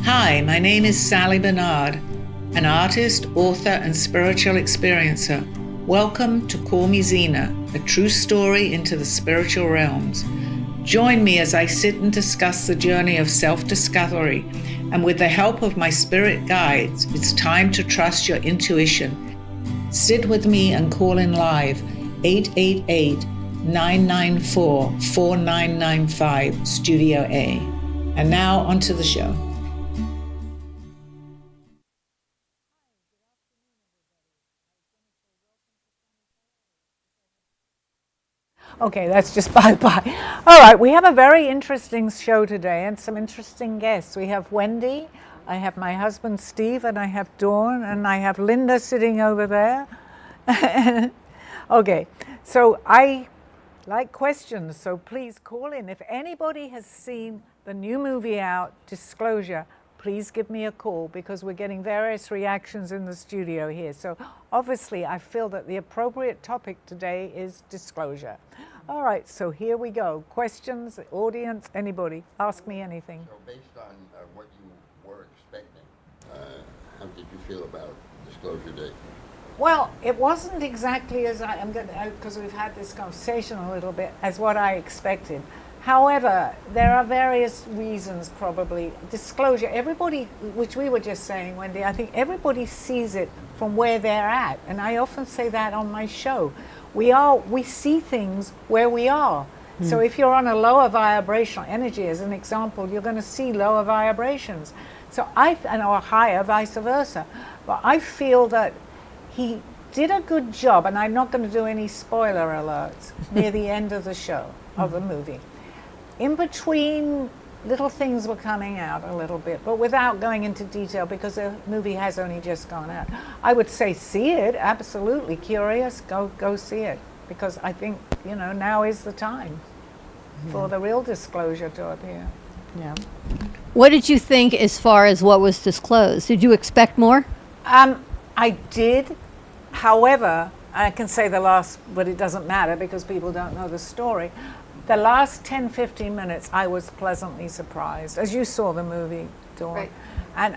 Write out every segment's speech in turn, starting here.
Hi, my name is Sally Barnard, an artist, author, and spiritual experiencer. Welcome to Call Me Zena, a true story into the spiritual realms. Join me as I sit and discuss the journey of self-discovery, and with the help of my spirit guides, it's time to trust your intuition. Sit with me and call in live 888-994-4995, Studio A. And now onto the show. Okay, that's just bye-bye. All right, we have a very interesting show today and some interesting guests. We have Wendy, I have my husband Steve, and I have Dawn, and I have Linda sitting over there. Okay, so I like questions, so please call in. If anybody has seen the new movie out, Disclosure, please give me a call because we're getting various reactions in the studio here. So obviously I feel that the appropriate topic today is disclosure. All right, so here we go. Questions, audience, anybody, ask me anything. So based on what you were expecting, how did you feel about Disclosure Day? Well, it wasn't exactly as because we've had this conversation a little bit, as what I expected. However, there are various reasons probably. Disclosure, everybody, which we were just saying, Wendy, I think everybody sees it from where they're at. And I often say that on my show. We see things where we are. So if you're on a lower vibrational energy, as an example, you're going to see lower vibrations. So or higher, vice versa. But I feel that he did a good job, and I'm not going to do any spoiler alerts near the end of the show, of the movie. In between, little things were coming out a little bit, but without going into detail because the movie has only just gone out. I would say see it, absolutely. Curious, go see it, because I think, now is the time for the real disclosure to appear. Yeah. What did you think as far as what was disclosed? Did you expect more? I did. However, I can say but it doesn't matter because people don't know the story. The last 10, 15 minutes, I was pleasantly surprised, as you saw the movie, Dawn. Right. And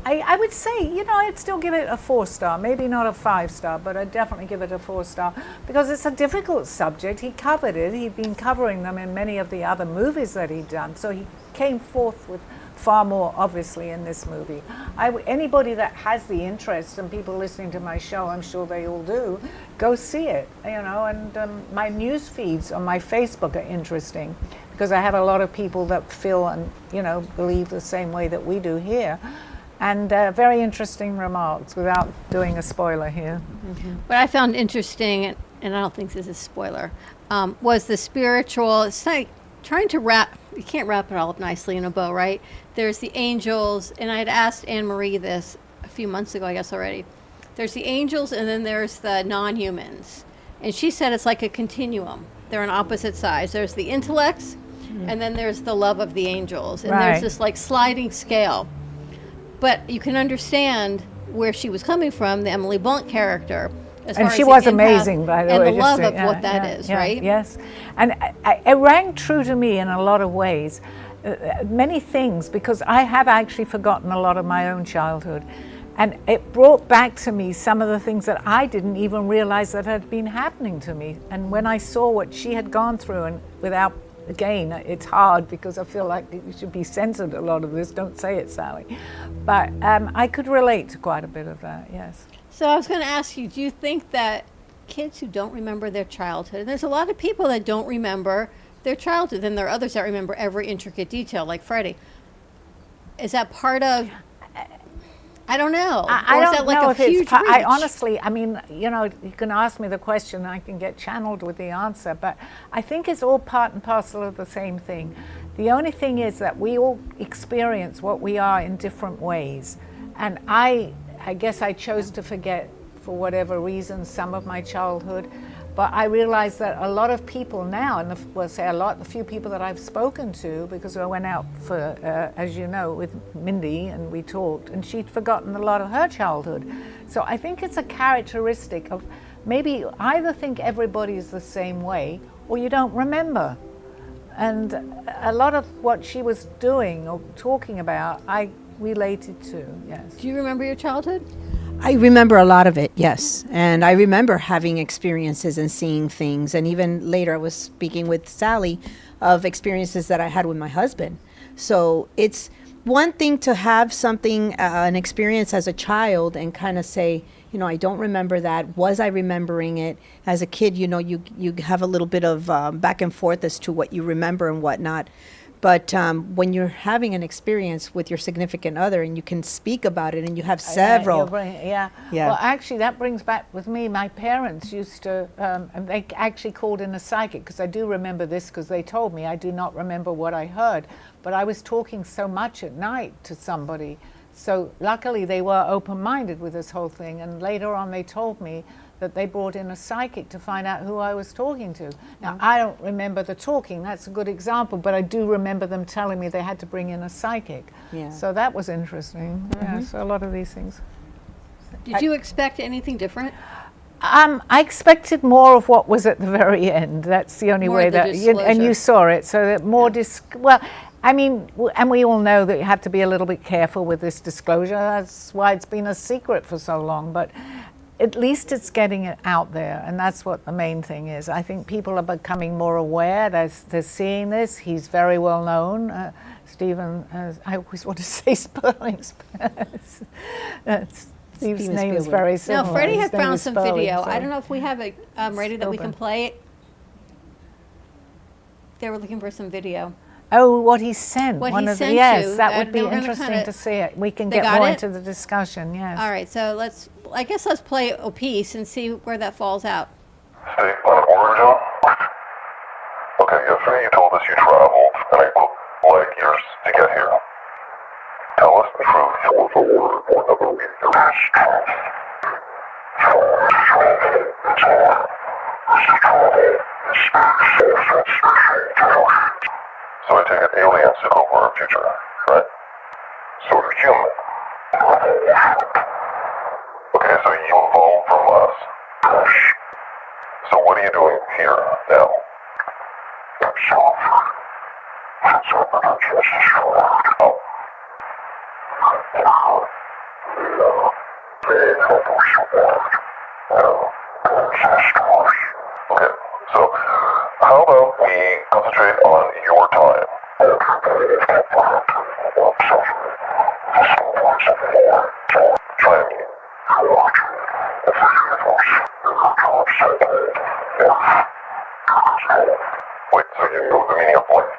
I would say, I'd still give it a 4-star, maybe not a 5-star, but I'd definitely give it a 4-star because it's a difficult subject. He covered it. He'd been covering them in many of the other movies that he'd done. So he came forth with far more, obviously, in this movie. Anybody that has the interest, and people listening to my show, I'm sure they all do, go see it, and my news feeds on my Facebook are interesting because I have a lot of people that feel and, believe the same way that we do here. And very interesting remarks without doing a spoiler here. Mm-hmm. What I found interesting, and I don't think this is a spoiler, was the spiritual, it's like trying to you can't wrap it all up nicely in a bow, right? There's the angels, and I had asked Anne-Marie this a few months ago, I guess already. There's the angels, and then there's the non-humans. And she said it's like a continuum. They're on opposite sides. There's the intellects, and then there's the love of the angels. And there's this like sliding scale. But you can understand where she was coming from, the Emily Blunt character. And she was amazing, by the way. And the love of what that is, right? Yes. And it rang true to me in a lot of ways. Many things, because I have actually forgotten a lot of my own childhood. And it brought back to me some of the things that I didn't even realize that had been happening to me. And when I saw what she had gone through, and again, it's hard because I feel like it should be censored, a lot of this. Don't say it, Sally. But I could relate to quite a bit of that, yes. So I was going to ask you, do you think that kids who don't remember their childhood, and there's a lot of people that don't remember their childhood, and there are others that remember every intricate detail, like Freddie. Is that part of, I don't know. I don't know if it's reach? I honestly, you can ask me the question and I can get channeled with the answer, but I think it's all part and parcel of the same thing. The only thing is that we all experience what we are in different ways. And I guess I chose to forget, for whatever reason, some of my childhood. But I realized that a lot of people now, and the few people that I've spoken to, because I went out for, as you know, with Mindy and we talked, and she'd forgotten a lot of her childhood. So I think it's a characteristic of maybe either think everybody's the same way or you don't remember. And a lot of what she was doing or talking about, I related to, yes. Do you remember your childhood? I remember a lot of it, yes. And I remember having experiences and seeing things. And even later, I was speaking with Sally of experiences that I had with my husband. So it's one thing to have something, an experience as a child and kind of say, you know, I don't remember that. Was I remembering it? As a kid, you know, you have a little bit of back and forth as to what you remember and whatnot. But when you're having an experience with your significant other and you can speak about it and you have several. Yeah. Well, actually, that brings back with me, my parents used to, and they actually called in a psychic, because I do remember this, because they told me, I do not remember what I heard, but I was talking so much at night to somebody. So luckily they were open-minded with this whole thing, and later on they told me that they brought in a psychic to find out who I was talking to. Now, I don't remember the talking, that's a good example, but I do remember them telling me they had to bring in a psychic. Yeah. So that was interesting. Yeah, so a lot of these things. Did you expect anything different? I expected more of what was at the very end. That's the only More way of the that, and you disclosure. saw it, so that more, well, I mean, and we all know that you have to be a little bit careful with this disclosure. That's why it's been a secret for so long, but at least it's getting it out there, and that's what the main thing is. I think people are becoming more aware. They're seeing this. He's very well known. Stephen, I always want to say Sperling. Steve's name is very similar. No, Freddie His had name found is some Sperling, video. so- I don't know if we have it ready that we can Spielberg. play it. They were looking for some video. Oh, what he sent. What One he of the, sent yes, you, that that would be they were gonna interesting kinda- to see it. We can They get got more it? into the discussion, yes. All right, so I guess let's play a piece and see where that falls out. State on origin? Okay, yesterday you told us you traveled, and it took light years to get here. Tell us the truth. So I take it aliens took over our future, right? Sort of human. Okay, so you evolved from us. So what are you doing here now? Oh. Okay, so how about we concentrate on your time? Try me. Wait, so you know the meaning of life?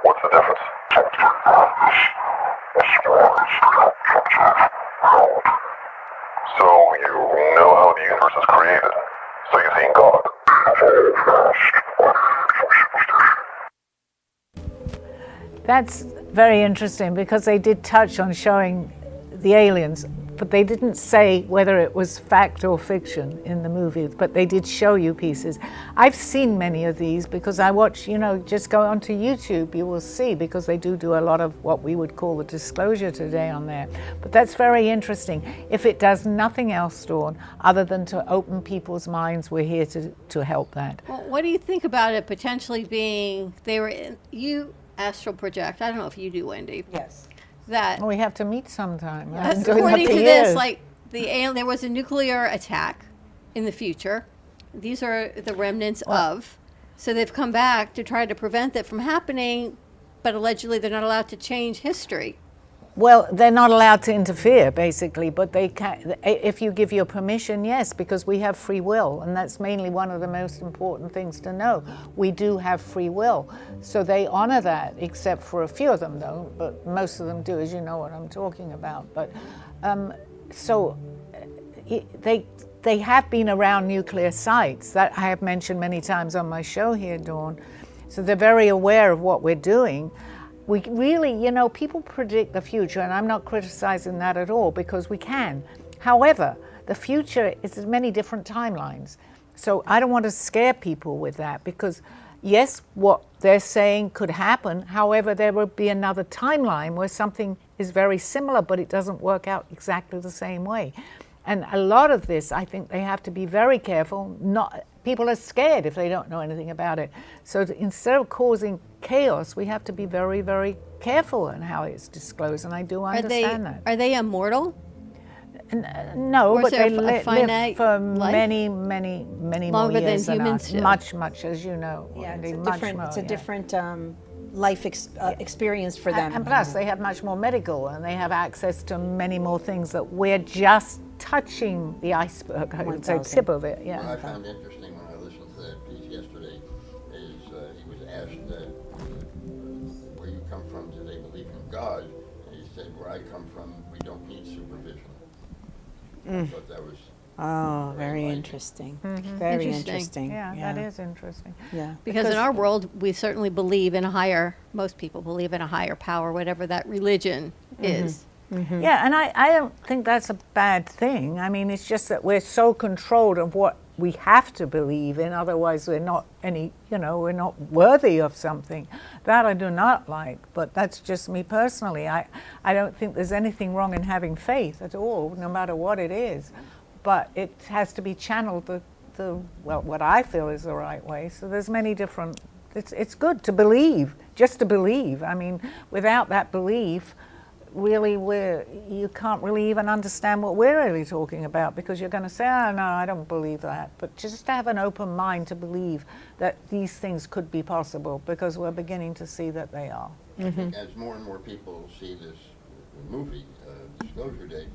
What's the difference? So you know how the universe is created. So you think God. That's very interesting, because they did touch on showing the aliens, but they didn't say whether it was fact or fiction in the movie, but they did show you pieces. I've seen many of these because I watch, you know, just go onto YouTube, you will see, because they do a lot of what we would call the disclosure today on there. But that's very interesting. If it does nothing else, Dawn, other than to open people's minds, we're here to help that. Well, what do you think about it potentially being you astral project? I don't know if you do, Wendy. Yes. That We have to meet sometime. I've been doing that according for to years. this, like there was a nuclear attack in the future. These are the remnants of. So they've come back to try to prevent that from happening, but allegedly they're not allowed to change history. Well, they're not allowed to interfere, basically, but they can, if you give your permission, yes, because we have free will, and that's mainly one of the most important things to know. We do have free will, so they honor that, except for a few of them, though, but most of them do, as you know what I'm talking about. But they have been around nuclear sites that I have mentioned many times on my show here, Dawn. So they're very aware of what we're doing. We really, you know, people predict the future, and I'm not criticizing that at all, because we can. However, the future is many different timelines. So I don't want to scare people with that, because yes, what they're saying could happen. However, there will be another timeline where something is very similar, but it doesn't work out exactly the same way. And a lot of this, I think they have to be very careful. People are scared if they don't know anything about it. So instead of causing chaos, we have to be very, very careful in how it's disclosed, and I do understand that. Are they immortal? No, Or is but there they a live finite for life? many more Longer than years than humans us. do. Much, as you know. Yeah, Wendy, it's a much different, more, it's a yeah. different life experience for them. And plus, they have much more medical, and they have access to many more things that we're just touching the iceberg, I would say, 1,000. tip of it, What yeah. I found interesting when I listened to that piece yesterday is he was asked, where you come from, do they believe in God? And he said, where I come from, we don't need supervision. I thought that was Oh, very enlightening. interesting. Very Interesting. interesting. Yeah, that is interesting. Yeah. Because in our world, we certainly believe in a higher, most people believe in a higher power, whatever that religion is. Yeah, and I don't think that's a bad thing. I mean, it's just that we're so controlled of what we have to believe in, otherwise we're not we're not worthy of something. That I do not like, but that's just me personally. I don't think there's anything wrong in having faith at all, no matter what it is. But it has to be channeled what I feel is the right way. So there's many different, it's good to believe, just to believe. I mean, without that belief, really you can't really even understand what we're really talking about, because you're going to say, oh no, I don't believe that. But just to have an open mind to believe that these things could be possible, because we're beginning to see that they are. I think as more and more people see this movie, Disclosure Day,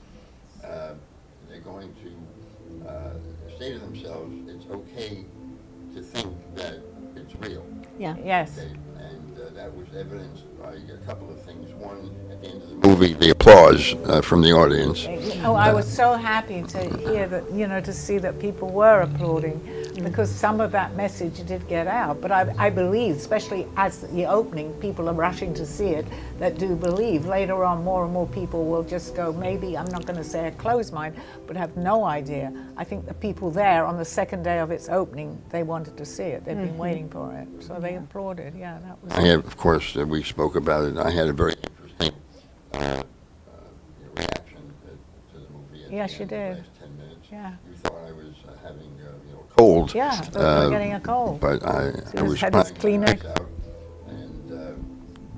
they're going to say to themselves, it's okay to think that it's real. Yeah. Yes. Okay? And that was evidenced by a couple of things. One, at the end of the movie, the applause from the audience. Oh, I was so happy to hear that, to see that people were applauding, because some of that message did get out. But I believe, especially as the opening, people are rushing to see it, that do believe. Later on, more and more people will just go, maybe, I'm not going to say a closed mind, but have no idea. I think the people there on the second day of its opening, they wanted to see it. They've been waiting for it. So they applauded. Yeah, that was... I have, of course, we spoke about it. I had a very interesting reaction to the movie. Yes, you at the end did. of the last 10 minutes. Yeah. You thought I was having a cold. Yeah, I thought you were getting a cold. But I his was head was crying my Kleenex. eyes out. And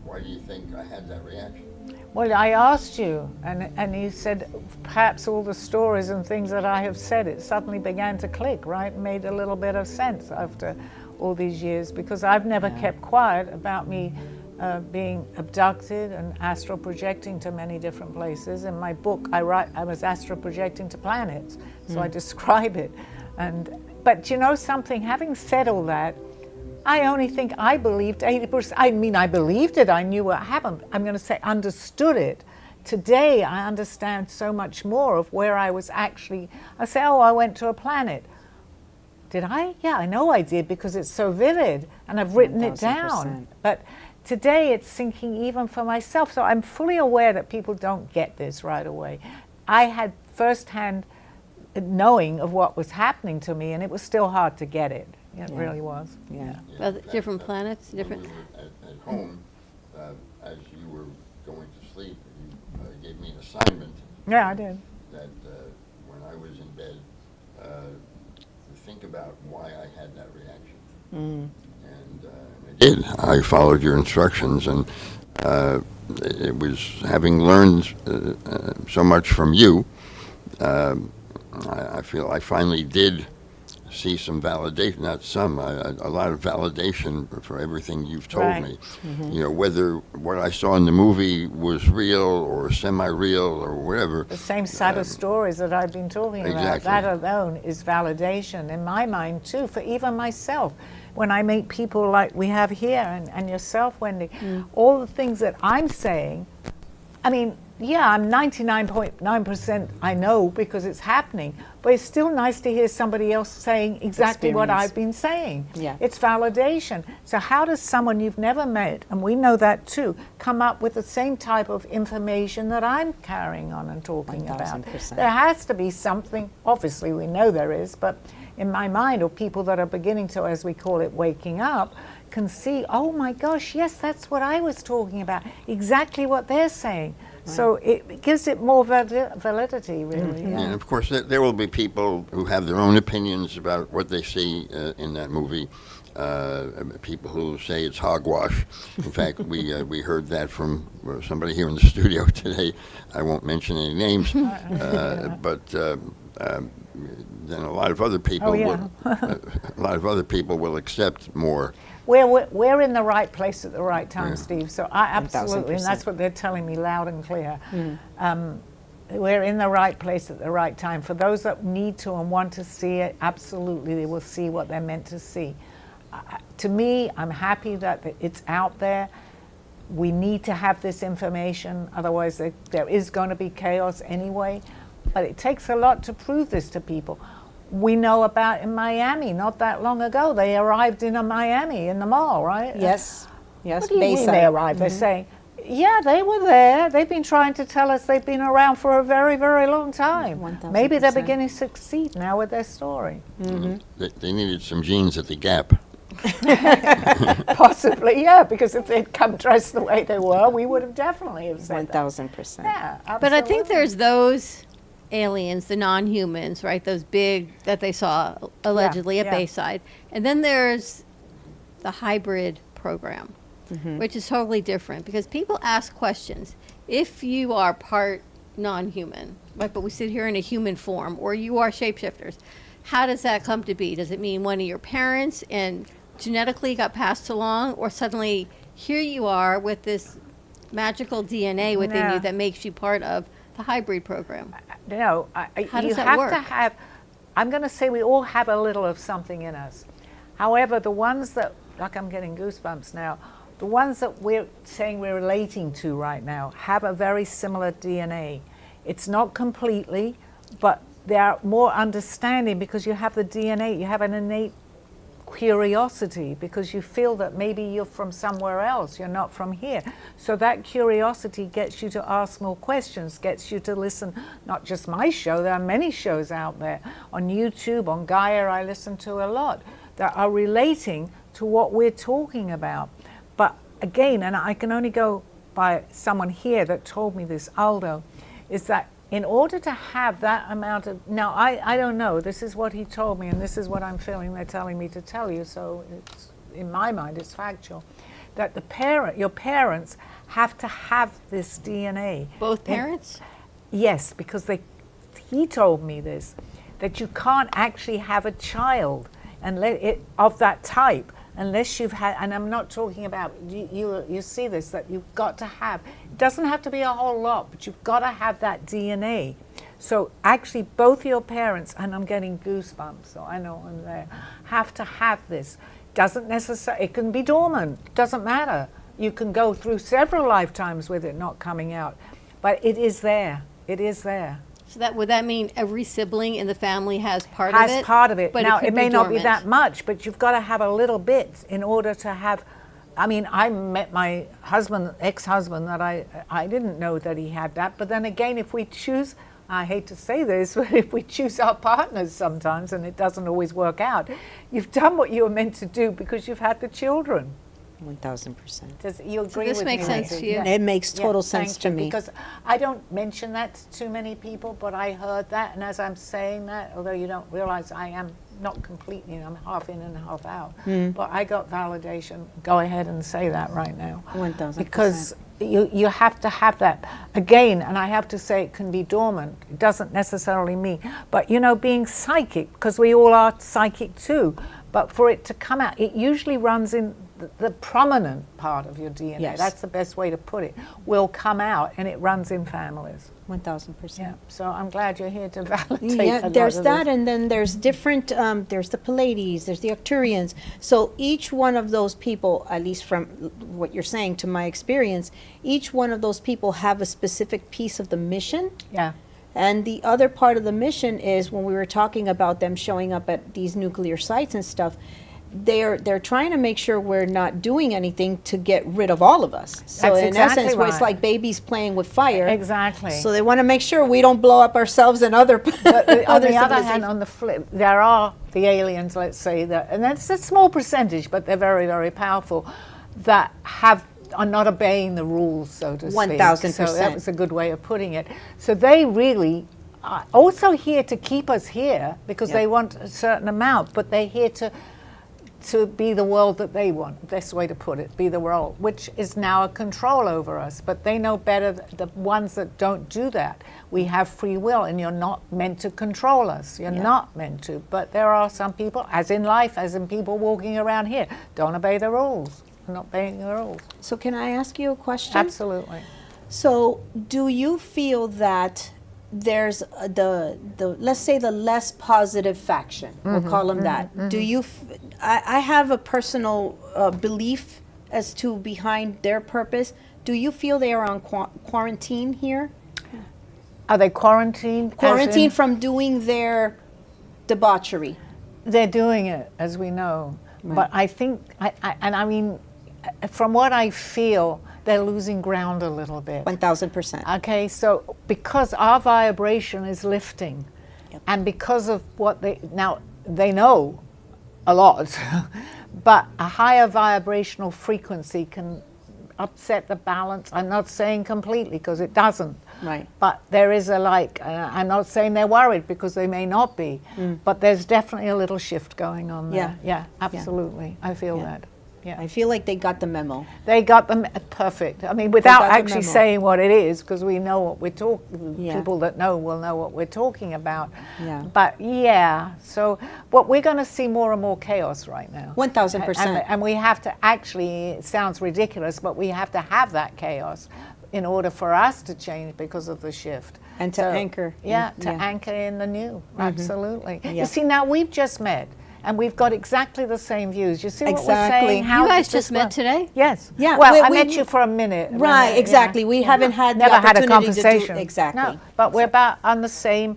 why do you think I had that reaction? Well, I asked you, and you said perhaps all the stories and things that I have said, it suddenly began to click, right? Made a little bit of sense after all these years, because I've never kept quiet about me being abducted and astral projecting to many different places. In my book, I write I was astral projecting to planets, so I describe it. But you know something, having said all that, I only think I believed 80%. I mean, I believed it. I knew what happened. I'm going to say understood it. Today, I understand so much more of where I was actually. I say, oh, I went to a planet. Did I? Yeah, I know I did, because it's so vivid, and I've written it down. 1000%. But today, it's sinking even for myself. So I'm fully aware that people don't get this right away. I had firsthand knowing of what was happening to me, and it was still hard to get it. It really was. Yeah. Different planets, different. When we were at home, as you were going to sleep, you gave me an assignment. Yeah, I did. That when I was in bed, to think about why I had that reaction. And I did. I followed your instructions, and it was, having learned so much from you, I feel I finally did see some validation, not some, a lot of validation for everything you've told Right. me. Whether what I saw in the movie was real or semi-real or whatever. The same set of stories that I've been talking about. Exactly. That alone is validation in my mind too, for even myself. When I meet people like we have here and yourself, Wendy, all the things that I'm saying, I mean, yeah, I'm 99.9% I know because it's happening, but it's still nice to hear somebody else saying exactly what Experience. I've been saying. Yeah. It's validation. So how does someone you've never met, and we know that too, come up with the same type of information that I'm carrying on and talking about? 1000%. There has to be something, obviously we know there is, but in my mind, or people that are beginning to, as we call it, waking up, can see, oh my gosh, yes, that's what I was talking about, exactly what they're saying. So it gives it more validity, really. And Yeah. of course, there will be people who have their own opinions about what they see in that movie. People who say it's hogwash. In fact, we heard that from somebody here in the studio today. I won't mention any names, but then a lot of other people will accept more. We're in the right place at the right time, Yeah. Steve. So I absolutely, and that's what they're telling me loud and clear. We're in the right place at the right time. For those that need to and want to see it, absolutely, they will see what they're meant to see. To me, I'm happy that it's out there. We need to have this information, otherwise there is going to be chaos anyway. But it takes a lot to prove this to people. We know about in Miami not that long ago. They arrived in Miami in the mall, right? Yes. What do you mean they arrived? They're saying, yeah, they were there. They've been trying to tell us they've been around for a very, very long time. 1000%. Maybe they're beginning to succeed now with their story. They needed some jeans at the Gap. Possibly, yeah, because if they'd come dressed the way they were, we would have definitely have said that. 1000%. Yeah, But I think absolutely. there's those aliens, the non-humans, right? Those big that they saw allegedly at yeah. Bayside. And then there's the hybrid program, which is totally different because people ask questions. If you are part non-human, right, but we sit here in a human form, or you are shapeshifters, how does that come to be? Does it mean one of your parents and genetically got passed along, or suddenly here you are with this magical DNA within Yeah. you that makes you part of the hybrid program? No, How you does that have work? to have, I'm going to say we all have a little of something in us. However, the ones that, like I'm getting goosebumps now, the ones that we're saying we're relating to right now have a very similar DNA. It's not completely, but they're more understanding because you have the DNA, you have an innate curiosity because you feel that maybe you're from somewhere else, you're not from here. So that curiosity gets you to ask more questions, gets you to listen, not just my show, there are many shows out there on YouTube, on Gaia I listen to a lot, that are relating to what we're talking about. But again, and I can only go by someone here that told me this, Aldo, is that in order to have that amount of, now I don't know, this is what he told me and this is what I'm feeling they're telling me to tell you, so it's, in my mind it's factual, that your parents have to have this DNA. Both parents? Yes, because he told me this, that you can't actually have a child and let it of that type unless you've had, and I'm not talking about, you see this, that you've got to have, it doesn't have to be a whole lot, but you've got to have that DNA. So actually both your parents, and I'm getting goosebumps, so I know I'm there, have to have this. Doesn't necessarily, it can be dormant, doesn't matter. You can go through several lifetimes with it not coming out, but it is there, it is there. So would that mean every sibling in the family has part of it? Has part of it. But now, could it may not be dormant. that much, but you've got to have a little bit in order to have, I mean, I met my husband, ex-husband, that I didn't know that he had that. But then again, if we choose, I hate to say this, but if we choose our partners sometimes, and it doesn't always work out, you've done what you were meant to do because you've had the children. 1000%. Does you agree this with makes me? sense to you? It makes total sense thank to you, me. because I don't mention that to too many people, but I heard that, and as I'm saying that, although you don't realize I am not completely, I'm half in and half out, but I got validation. Go ahead and say that right now. 1000%. Because you have to have that. Again, and I have to say it can be dormant. It doesn't necessarily mean, but you know, being psychic, because we all are psychic too, but for it to come out, it usually runs in the prominent part of your DNA. Yes. That's the best way to put it. Will come out, and it runs in families. 1000%. Yeah. So I'm glad you're here to validate. a Yeah, lot there's of that, this. and then there's different, there's the Pleiades, there's the Arcturians. So each one of those people, at least from what you're saying to my experience, each one of those people have a specific piece of the mission. Yeah. And the other part of the mission is when we were talking about them showing up at these nuclear sites and stuff, they're trying to make sure we're not doing anything to get rid of all of us. So That's in exactly essence, where it's right. like babies playing with fire. Exactly. So they want to make sure we don't blow up ourselves and other But on other the other civilizations. hand, on the flip, there are the aliens, let's say, that, and that's a small percentage, but they're very, very powerful, that have are not obeying the rules, so to speak. 1000%. So that was a good way of putting it. So they really are also here to keep us here because they want a certain amount, but they're here to be the world that they want, best way to put it, be the world, which is now a control over us. But they know better, the ones that don't do that. We have free will, and you're not meant to control us. You're not meant to. But there are some people, as in life, as in people walking around here, don't obey the rules. Not obeying the rules. So can I ask you a question? Absolutely. So do you feel that there's the let's say the less positive faction, we'll call them that. Do you I have a personal belief as to behind their purpose. Do you feel they are on quarantine here? Are they quarantined? Quarantined from doing their debauchery? They're doing it, as we know. Right. But I think, I mean, from what I feel, they're losing ground a little bit. 1000%. Okay, so because our vibration is lifting, and because of what they know a lot, but a higher vibrational frequency can upset the balance. I'm not saying completely, because it doesn't. Right. But there is I'm not saying they're worried, because they may not be, but there's definitely a little shift going on there. Yeah, absolutely. I feel that. Yeah. I feel like they got the memo. They got them perfect. I mean, without got the actually memo. saying what it is, because we know what we're talking. Yeah. People that know will know what we're talking about. Yeah. But so what we're going to see more and more chaos right now. 1000%. And we have to actually. It sounds ridiculous, but we have to have that chaos in order for us to change because of the shift. And to anchor. Anchor in the new. Absolutely. Yeah. You see, now we've just met. And we've got exactly the same views. You see what we're Exactly. saying? You guys just met today? Yes. Yeah, Well, I we- met you for a minute. Right, exactly. We haven't had the Never had a opportunity to do- conversation. exactly. No, but we're about on the same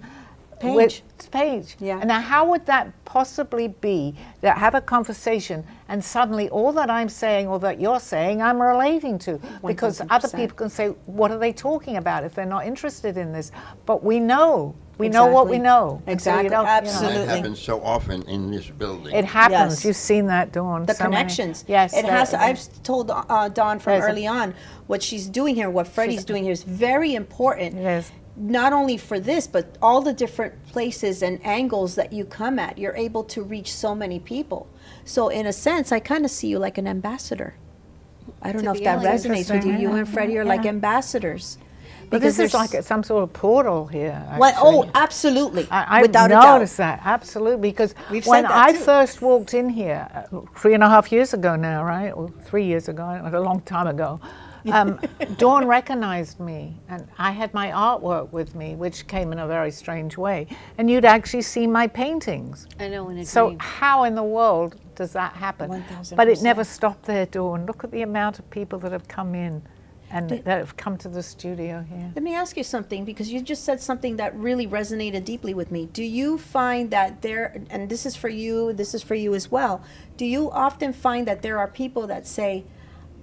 Page. page. Yeah. And now, how would that possibly be? That have a conversation, and suddenly all that I'm saying or that you're saying, I'm relating to, because other 1000%. people can say, "What are they talking about?" If they're not interested in this, but we know. We know what we Exactly. know. And so you Exactly. don't, Absolutely. That happens so often in this building. It happens. Yes. You've seen that, Dawn. The so many- connections. Yes. It has. that- I've told Dawn from There's a- early on what she's doing here, what Freddie's doing here is very important. Yes. Not only for this, but all the different places and angles that you come at, you're able to reach so many people. So in a sense, I kind of see you like an ambassador. I don't To know if the that aliens. resonates with you. You and Freddie are like Yeah. ambassadors. But this is there's- like some sort of portal here. Well, oh, actually. absolutely. I without a noticed doubt. that, absolutely, because We've when said that I too. first walked in here, 3.5 years ago now, right, or 3 years ago, a long time ago, Dawn recognized me, and I had my artwork with me, which came in a very strange way, and you'd actually seen my paintings. I know, in a So dream. how in the world does that happen? 1000%. But it never stopped there, Dawn. Look at the amount of people that have come in and that have come to the studio here. Let me ask you something, because you just said something that really resonated deeply with me. Do you find that there, and this is for you as well, do you often find that there are people that say,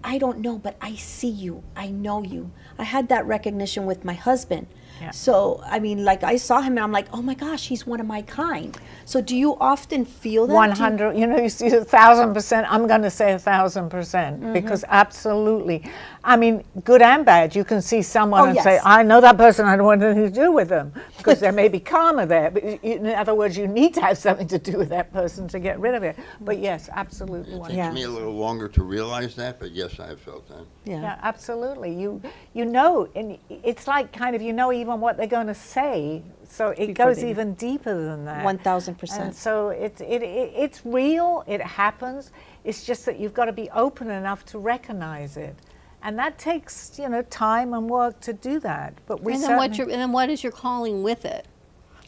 I don't know, but I see you, I know you. I had that recognition with my husband. Yeah. So, I mean, like I saw him and I'm like, oh my gosh, he's one of my kind. So do you often feel that? 100, you see 1,000%, I'm going to say 1,000%, because absolutely. I mean, good and bad, you can see someone Oh, and yes. say, I know that person, I don't want anything to do with them, because there may be karma there. But in other words, you need to have something to do with that person to get rid of it. But yes, absolutely. It 100%. takes Yeah. me a little longer to realize that, but yes, I have felt that. Yeah, absolutely. You know, and it's like kind of, you know even what they're going to say, so it Before goes they- even deeper than that. 1000%. And so it's real, it happens. It's just that you've got to be open enough to recognize it. And that takes, time and work to do that. But we And then what is your calling with it?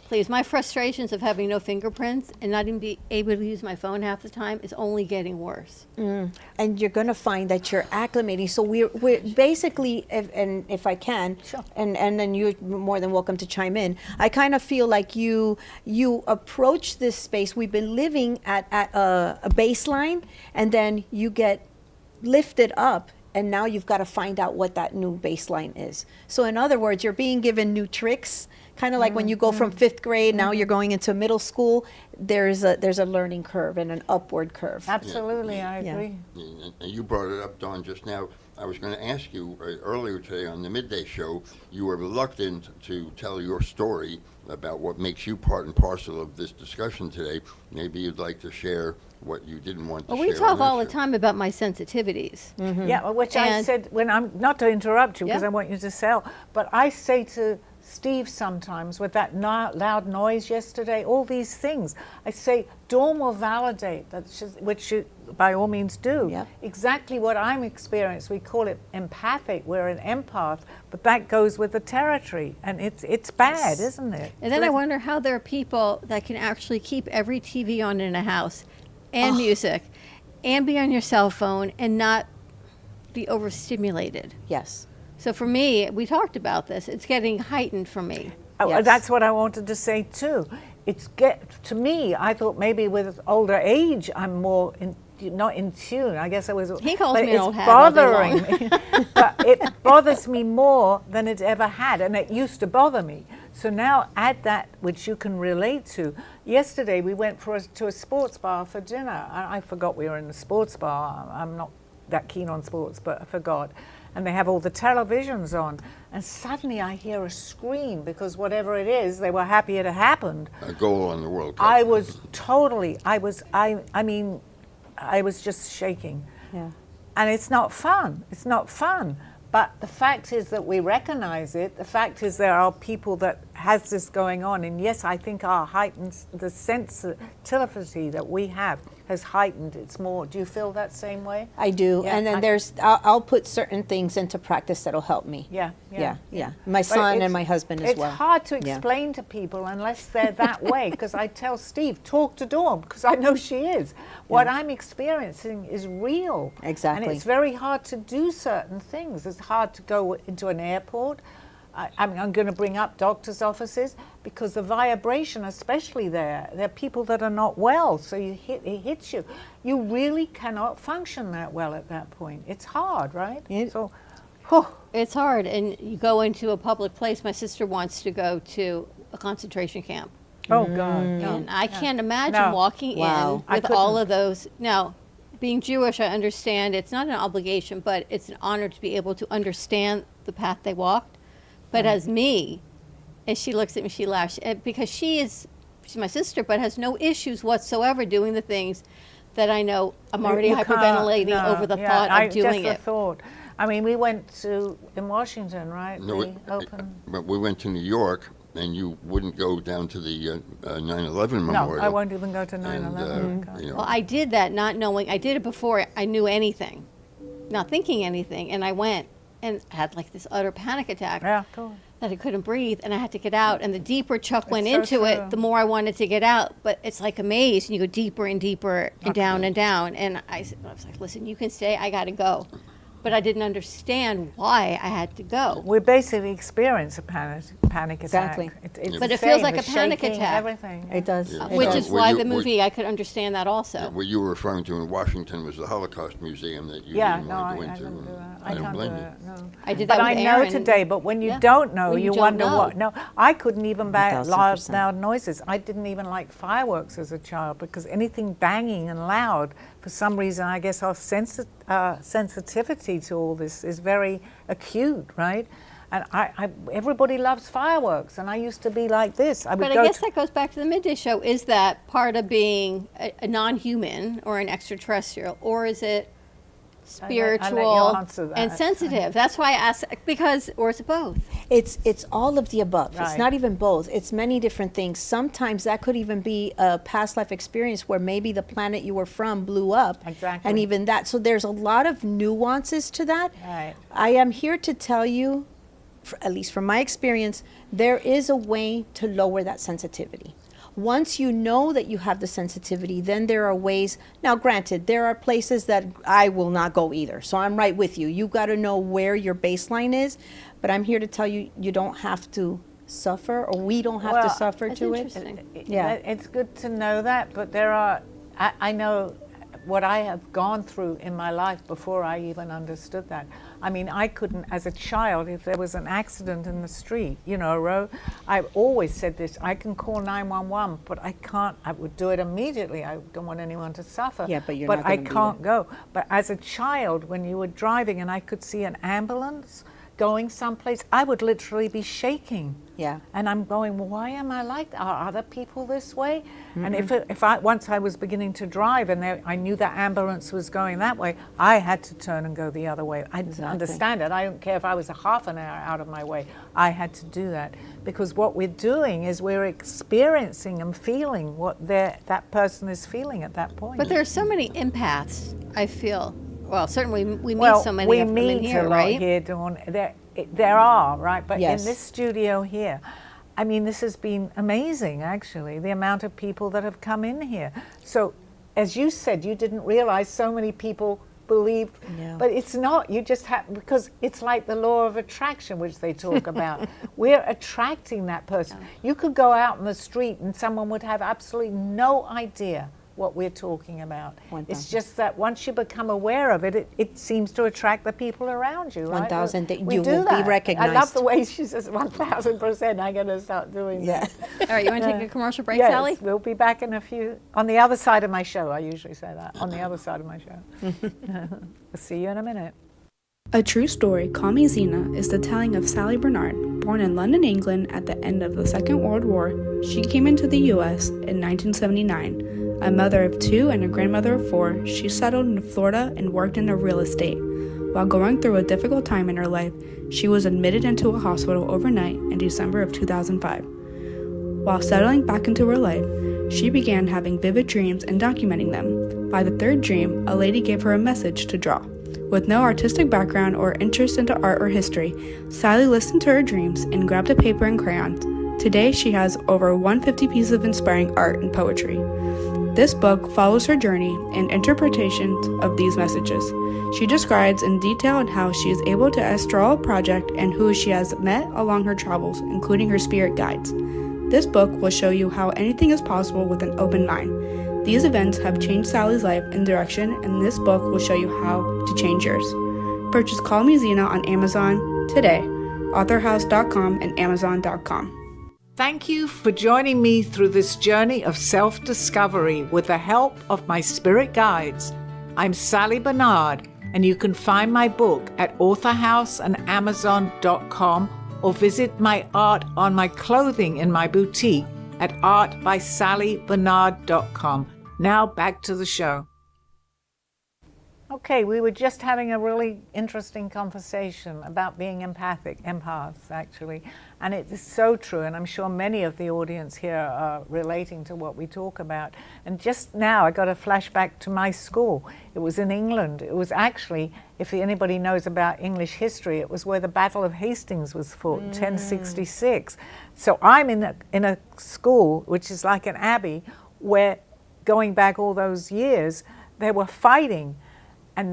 Please, my frustrations of having no fingerprints and not even be able to use my phone half the time is only getting worse. And you're going to find that you're acclimating. So we're basically, if I can, Sure. and then you're more than welcome to chime in. I kind of feel like you approach this space. We've been living at a baseline, and then you get lifted up, and now you've got to find out what that new baseline is. So in other words, you're being given new tricks, Kind of like when you go from 5th grade, now you're going into middle school, there's a learning curve and an upward curve. Absolutely, I Yeah. agree. And you brought it up, Dawn, just now. I was going to ask you earlier today on the midday show, you were reluctant to tell your story about what makes you part and parcel of this discussion today. Maybe you'd like to share what you didn't want to Well, share. we talk on all this the show. time about my sensitivities. Yeah, which I And- said when I'm, not to interrupt you because Yeah. I want you to sell, but I say to Steve sometimes with that loud noise yesterday, all these things, I say, Dawn will validate that, which you by all means do. Yep. Exactly what I'm experiencing. We call it empathic. We're an empath, but that goes with the territory, and it's bad, isn't it? And then I wonder how there are people that can actually keep every TV on in a house and music and be on your cell phone and not be overstimulated. Yes. So for me, we talked about this, it's getting heightened for me. Oh, Yes. that's what I wanted to say too. To me, I thought maybe with older age, I'm more not in tune. I guess I was. He calls but me an it's old hag all day bothering me. But it bothers me more than it ever had, and it used to bother me. So now add that, which you can relate to. Yesterday we went to a sports bar for dinner. I forgot we were in a sports bar. I'm not that keen on sports, but I forgot. And they have all the televisions on. And suddenly I hear a scream because whatever it is, they were happy it had happened. A goal on the World Cup. I was totally, I mean, I was just shaking. Yeah. And it's not fun. It's not fun. But the fact is that we recognize it. The fact is there are people that has this going on. And yes, I think our heightened, the sensitivity that we have has heightened. It's more, do you feel that same way? I do. Yeah, And then I- I'll put certain things into practice that'll help me. Yeah, Yeah. My But son it's- and my husband as well. It's hard to Yeah. explain to people unless they're that way, because I tell Steve, talk to Dawn, because I know she is. What I'm experiencing is real. Exactly. And it's very hard to do certain things. It's hard to go into an airport. I'm going to bring up doctors' offices because the vibration, especially there are people that are not well, so it hits you. You really cannot function that well at that point. It's hard, right? So, whew. It's hard, and you go into a public place. My sister wants to go to a concentration camp. Oh, God. No. And I can't imagine No. walking Wow. in with I all couldn't. of those. Now, being Jewish, I understand it's not an obligation, but it's an honor to be able to understand the path they walked. But as me, and she looks at me, she laughs, because she's my sister, but has no issues whatsoever doing the things that I know I'm already You can't, hyperventilating no, over the yeah, thought of doing just it. the thought. I mean, we went in Washington, right? No, The open. but we went to New York, and you wouldn't go down to the 9/11 No, memorial. I won't even go to And, 9/11. God. you know, Well, I did that not knowing. I did it before I knew anything, not thinking anything, and I went and had like this utter panic attack Yeah, cool. that I couldn't breathe, and I had to get out. And the deeper Chuck went so into true. it, the more I wanted to get out. But it's like a maze, and you go deeper and deeper and down and down. And I was like, "Listen, you can stay. I got to go." But I didn't understand why I had to go. We basically experience a panic attack. Exactly. It's But the it feels same, like the a panic shaking, attack. Everything. It does. Yeah. It Which does. is Were why you- the were- movie, I could understand that also. what you were referring to in Washington was the Holocaust Museum that you Yeah, didn't no, want I to go into. don't do that. I I don't can't do blame you. that. No. I did But that I with know Aaron. today. But when you Yeah. don't know, When you you don't wonder know. what. No, I couldn't even loud 1000%. noises. I didn't even like fireworks as a child because anything banging and loud, for some reason, I guess our sensitivity to all this is very acute, right? And everybody loves fireworks, and I used to be like this. I would But go I guess to- that goes back to the midday show. Is that part of being a non-human or an extraterrestrial, or is it I'll let you spiritual answer that. and sensitive? That's why I asked, because, or is it both? It's all of the above. It's Right. not even both. It's many different things. Sometimes that could even be a past life experience where maybe the planet you were from blew up. Exactly. And even that. So there's a lot of nuances to that. Right. I am here to tell you, at least from my experience, there is a way to lower that sensitivity. Once you know that you have the sensitivity, then there are ways. Now, granted, there are places that I will not go either. So I'm right with you. You got to know where your baseline is. But I'm here to tell you, you don't have to suffer, or we don't have to Well, suffer that's to it. interesting. Yeah. It's good to know that, but there are, I know what I have gone through in my life before I even understood that. I mean, I couldn't, as a child, if there was an accident in the street, you know, a road, I've always said this, I can call 911, but I can't, I would do it immediately. I don't want anyone to suffer. Yeah, but you're but not I gonna be can't go. But as a child, when you were driving and I could see an ambulance going someplace, I would literally be shaking. Yeah. And I'm going, well, why am I like that? Are other people this way? And if I once I was beginning to drive and I knew the ambulance was going that way, I had to turn and go the other way. I didn't understand it. I don't care if I was a half an hour out of my way. I had to do that because what we're doing is we're experiencing and feeling what that person is feeling at that point. But there are so many empaths, I feel. Well, certainly we meet so many of them in here, a lot right? here, Dawn. There are, right? But Yes. in this studio here, I mean, this has been amazing, actually, the amount of people that have come in here. So, as you said, you didn't realize so many people believed, Yeah. but it's not. You just have, because it's like the law of attraction, which they talk about. We're attracting that person. You could go out in the street and someone would have absolutely no idea what we're talking about. It's just that once you become aware of it, it seems to attract the people around you, right? 1,000, We you do will be that. I love recognized. the way she says 1,000%. I'm going to start doing that. All right, you want to take a commercial break, Yes, Sally? we'll be back in a few, on the other side of my show. I usually say that, on the other side of my show. We'll see you in a minute. A true story, Call Me Zena, is the telling of Sally Barnard. Born in London, England at the end of the Second World War, she came into the U.S. in 1979. A mother of 2 and a grandmother of 4, she settled in Florida and worked in real estate. While going through a difficult time in her life, she was admitted into a hospital overnight in December of 2005. While settling back into her life, she began having vivid dreams and documenting them. By the 3rd dream, a lady gave her a message to draw. With no artistic background or interest into art or history, Sally listened to her dreams and grabbed a paper and crayons. Today, she has over 150 pieces of inspiring art and poetry. This book follows her journey and interpretations of these messages. She describes in detail how she is able to astral a project and who she has met along her travels, including her spirit guides. This book will show you how anything is possible with an open mind. These events have changed Sally's life and direction, and this book will show you how to change yours. Purchase Call Me Zena on Amazon today, authorhouse.com and amazon.com. Thank you for joining me through this journey of self-discovery with the help of my spirit guides. I'm Sally Barnard, and you can find my book at authorhouse and amazon.com or visit my art on my clothing in my boutique at artbysallybarnard.com. Now back to the show. Okay, we were just having a really interesting conversation about being empaths actually, and it is so true, and I'm sure many of the audience here are relating to what we talk about. And just now I got a flashback to my school. It was in England. It was actually, if anybody knows about English history, it was where the Battle of Hastings was fought, 1066. So I'm in a school, which is like an abbey, where going back all those years, they were fighting. And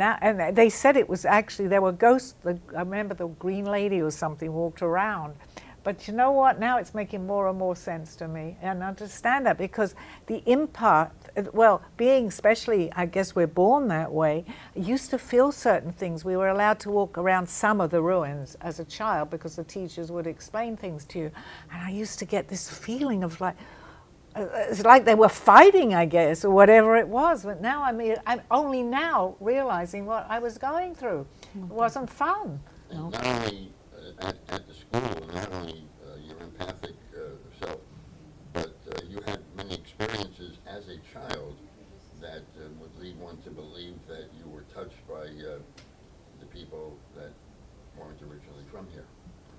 they said it was actually, there were ghosts. I remember the Green Lady or something walked around. But you know what? Now it's making more and more sense to me. And I understand that because the empath, well, being especially, I guess we're born that way, I used to feel certain things. We were allowed to walk around some of the ruins as a child because the teachers would explain things to you. And I used to get this feeling of like, it's like they were fighting, I guess, or whatever it was. But now I'm only now realizing what I was going through. It wasn't fun. And not only at the school, not only your empathic self, but you had many experiences as a child that would lead one to believe that you were touched by the people that weren't originally from here.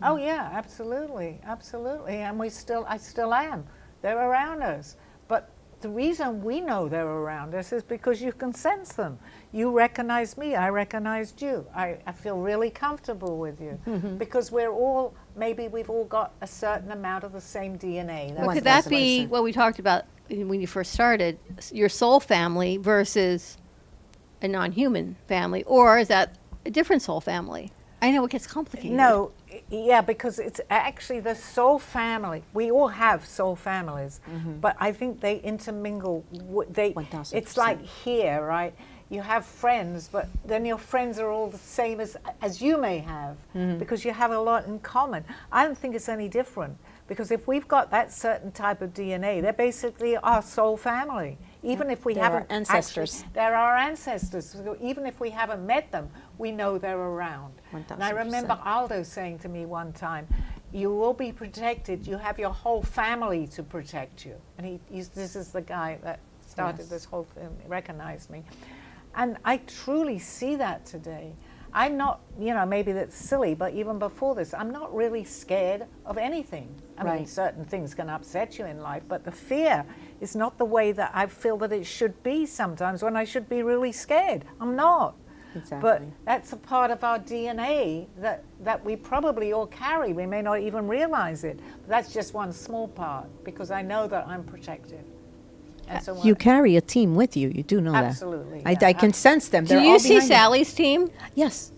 Oh yeah, absolutely, absolutely. And I still am. They're around us. But the reason we know they're around us is because you can sense them. You recognize me, I recognized you. I feel really comfortable with you because maybe we've all got a certain amount of the same DNA. Well, could that be what we talked about when you first started, your soul family versus a non-human family, or is that a different soul family? I know it gets complicated. No, yeah, because it's actually the soul family. We all have soul families, but I think they intermingle. It's like here, right? you have friends, but then your friends are all the same as you may have, because you have a lot in common. I don't think it's any different, because if we've got that certain type of DNA, they're basically our soul family. Even if we They're haven't our ancestors. actually, they're our ancestors. So even if we haven't met them, we know they're around. 1000%. And I remember Aldo saying to me one time, "You will be protected. You have your whole family to protect you." And this is the guy that started this whole thing, recognized me. And I truly see that today. I'm not, maybe that's silly, but even before this, I'm not really scared of anything. I mean, Right. certain things can upset you in life, but the fear is not the way that I feel that it should be sometimes when I should be really scared. I'm not. Exactly. But that's a part of our DNA that we probably all carry. We may not even realize it. But that's just one small part, because I know that I'm protected. And so You carry a team with you. You do know Absolutely, that. yeah. I can sense them. Do They're you all see behind you. Sally's team? Yes.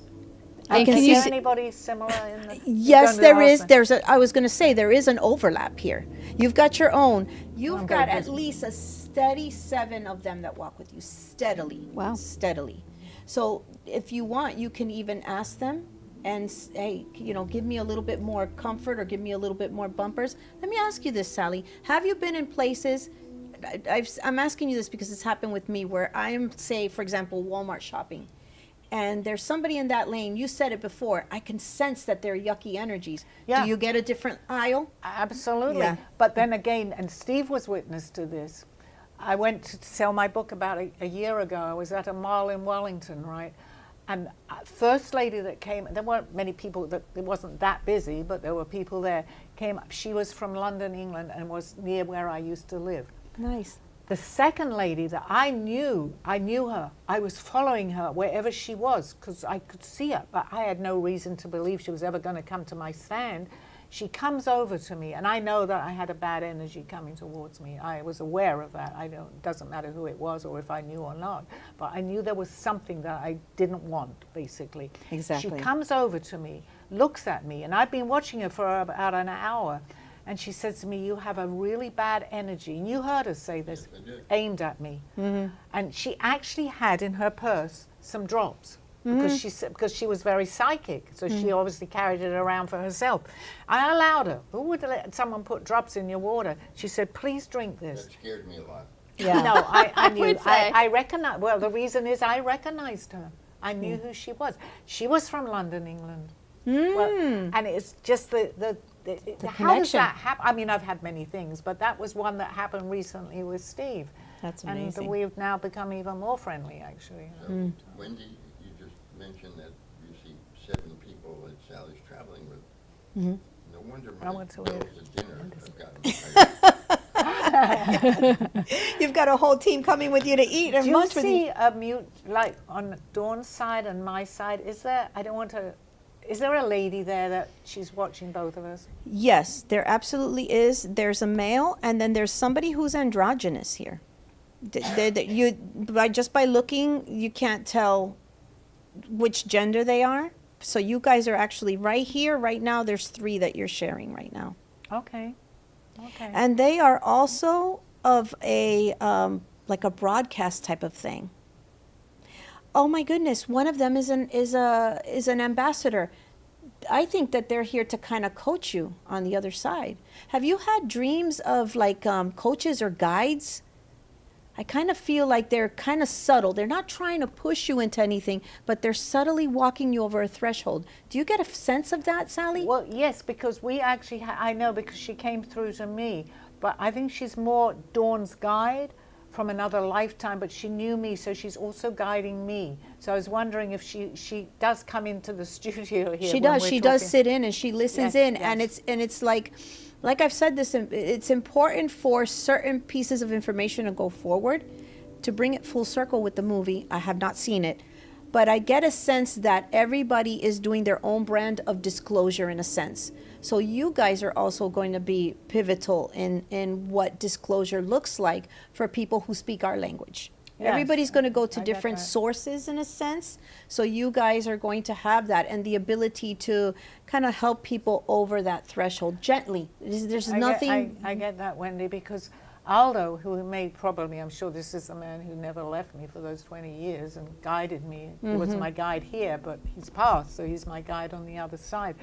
And I can can see. you Is see- there anybody similar in the? Yes, there is. I was going to say there is an overlap here. You've got your own. You've I'm got very at busy. least a steady 7 of them that walk with you steadily. Wow. Steadily. So if you want, you can even ask them and hey, give me a little bit more comfort or give me a little bit more bumpers. Let me ask you this, Sally. Have you been in places? I'm asking you this because it's happened with me where I am, say, for example, Walmart shopping. And there's somebody in that lane, you said it before, I can sense that they're yucky energies. Yeah. Do you get a different aisle? Absolutely. Yeah. But then again, and Steve was witness to this. I went to sell my book about a year ago. I was at a mall in Wellington, right? And first lady that came, there weren't many people, it wasn't that busy, but there were people there, came up. She was from London, England, and was near where I used to live. Nice. The second lady that I knew her. I was following her wherever she was because I could see her, but I had no reason to believe she was ever going to come to my stand. She comes over to me, and I know that I had a bad energy coming towards me. I was aware of that. It doesn't matter who it was or if I knew or not, but I knew there was something that I didn't want, basically. Exactly. She comes over to me, looks at me, and I've been watching her for about an hour. And she says to me, "You have a really bad energy." And you heard her say this, Yes, I did. aimed at me. And she actually had in her purse some drops because she was very psychic. So she obviously carried it around for herself. I allowed her. Who would let someone put drops in your water? She said, "Please drink this." That scared me a lot. Yeah. No, I knew. would say. I recognized. Well, the reason is I recognized her. I knew who she was. She was from London, England. Well, and it's just the how does connection. that happen? I mean, I've had many things, but that was one that happened recently with Steve. That's amazing. And we've now become even more friendly, actually. So, Wendy, you just mentioned that you see 7 people that Sally's traveling with. No wonder my went to bills it. at dinner have gotten higher. You've got a whole team coming with you to eat and Do you lunch with you. see a mute, like on Dawn's side and my side? Is there, is there a lady there that she's watching both of us? Yes, there absolutely is. There's a male, and then there's somebody who's androgynous here. Just by looking, you can't tell which gender they are. So you guys are actually right here, right now. There's 3 that you're sharing right now, Okay. Okay. and they are also of a like a broadcast type of thing. Oh my goodness! One of them is an ambassador. I think that they're here to kind of coach you on the other side. Have you had dreams of like coaches or guides? I kind of feel like they're kind of subtle. They're not trying to push you into anything, but they're subtly walking you over a threshold. Do you get a sense of that, Sally? Well, yes, because we actually, I know because she came through to me, but I think she's more Dawn's guide from another lifetime, but she knew me, so she's also guiding me. So I was wondering if she does come into the studio here. She when does. we're She does talking. sit in and she listens Yes, in, and yes. it's like I've said this. It's important for certain pieces of information to go forward, to bring it full circle with the movie. I have not seen it, but I get a sense that everybody is doing their own brand of disclosure in a sense. So you guys are also going to be pivotal in what disclosure looks like for people who speak our language. Yes, Everybody's going to go to I get different that. sources in a sense. So you guys are going to have that and the ability to kind of help people over that threshold gently. There's nothing. I get that, Wendy, because Aldo, who made probably, I'm sure this is the man who never left me for those 20 years and guided me. He was my guide here, but he's passed, so he's my guide on the other side.